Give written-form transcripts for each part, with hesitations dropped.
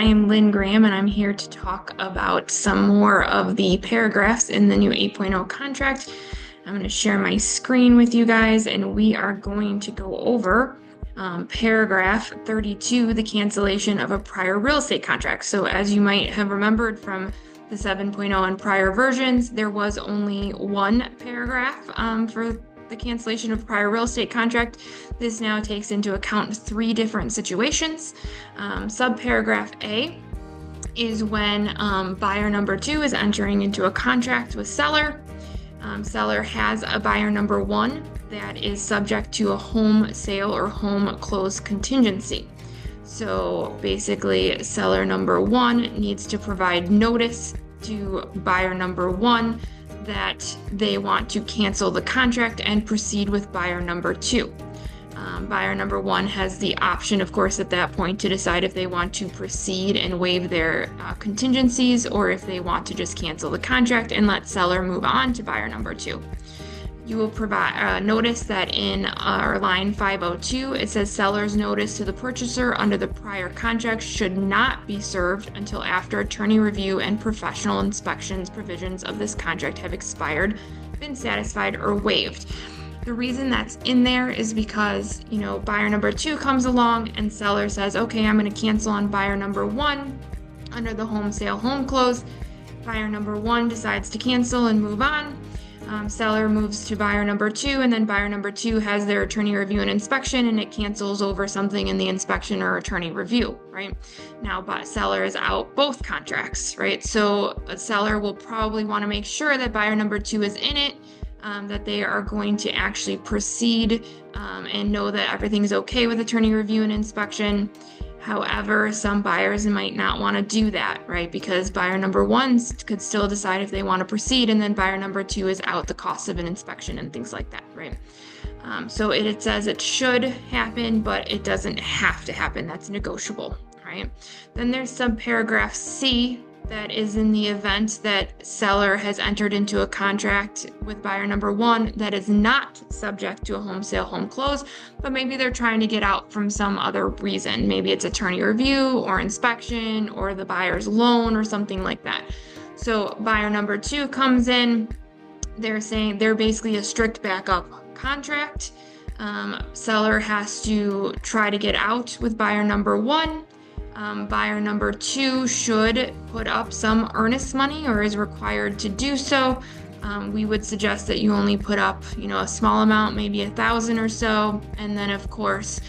am Lynn Graham, and I'm here to talk about some more of the paragraphs in the new 8.0 contract. I'm going to share my screen with you guys, and we are going to go over paragraph 32, the cancellation of a prior real estate contract. So as you might have remembered from the 7.0 and prior versions, there was only one paragraph for the cancellation of prior real estate contract. This now takes into account three different situations. Subparagraph A is when buyer number 2 is entering into a contract with seller. Seller has a buyer number 1 that is subject to a home sale or home close contingency. So basically, seller number 1 needs to provide notice to buyer number 1 that they want to cancel the contract and proceed with buyer number 2. Buyer number 1 has the option, of course, at that point to decide if they want to proceed and waive their contingencies, or if they want to just cancel the contract and let seller move on to buyer number 2. You will provide notice that in our line 502, it says seller's notice to the purchaser under the prior contract should not be served until after attorney review and professional inspections provisions of this contract have expired, been satisfied, or waived. The reason that's in there is because, buyer number 2 comes along and seller says, okay, I'm going to cancel on buyer number 1 under the home sale, home close. Buyer number 1 decides to cancel and move on. Seller moves to buyer number 2, and then buyer number 2 has their attorney review and inspection, and it cancels over something in the inspection or attorney review, right? Now, but seller is out both contracts, right? So a seller will probably want to make sure that buyer number 2 is in it, that they are going to actually proceed and know that everything's okay with attorney review and inspection. However, some buyers might not want to do that, right? Because buyer number 1 could still decide if they want to proceed, and then buyer number 2 is out the cost of an inspection and things like that, right? So it says it should happen, but it doesn't have to happen. That's negotiable, right? Then there's subparagraph C that is in the event that seller has entered into a contract with buyer number 1 that is not subject to a home sale, home close, but maybe they're trying to get out from some other reason. Maybe it's attorney review or inspection or the buyer's loan or something like that. So buyer number 2 comes in, they're saying they're basically a strict backup contract. Seller has to try to get out with buyer number 1. Buyer number 2 should put up some earnest money or is required to do so. We would suggest that you only put up, a small amount, maybe $1,000 or so, and then of course,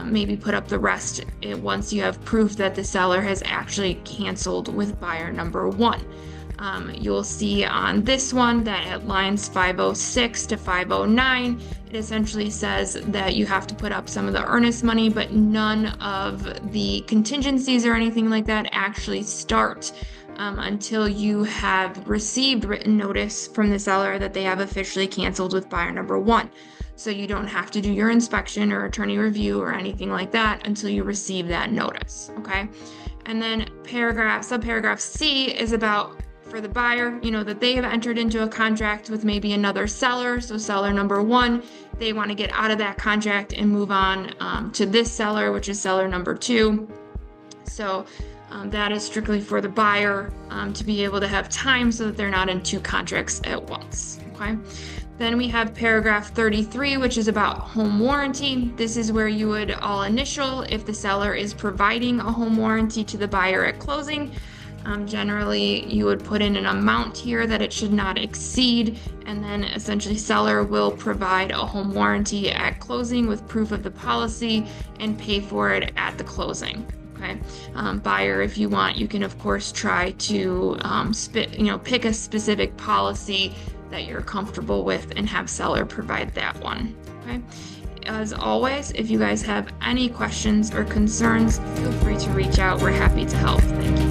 maybe put up the rest once you have proof that the seller has actually canceled with buyer number 1. You'll see on this one that at lines 506 to 509, it essentially says that you have to put up some of the earnest money, but none of the contingencies or anything like that actually start until you have received written notice from the seller that they have officially canceled with buyer number 1. So you don't have to do your inspection or attorney review or anything like that until you receive that notice, okay? And then subparagraph C is about for the buyer, that they have entered into a contract with maybe another seller. So seller number 1, they want to get out of that contract and move on to this seller, which is seller number 2. So that is strictly for the buyer to be able to have time so that they're not in 2 contracts at once, okay? Then we have paragraph 33, which is about home warranty. This is where you would all initial if the seller is providing a home warranty to the buyer at closing. Generally, you would put in an amount here that it should not exceed, and then essentially seller will provide a home warranty at closing with proof of the policy and pay for it at the closing. Okay, buyer, if you want, you can of course try to pick a specific policy that you're comfortable with and have seller provide that one. Okay. As always, if you guys have any questions or concerns, feel free to reach out. We're happy to help. Thank you.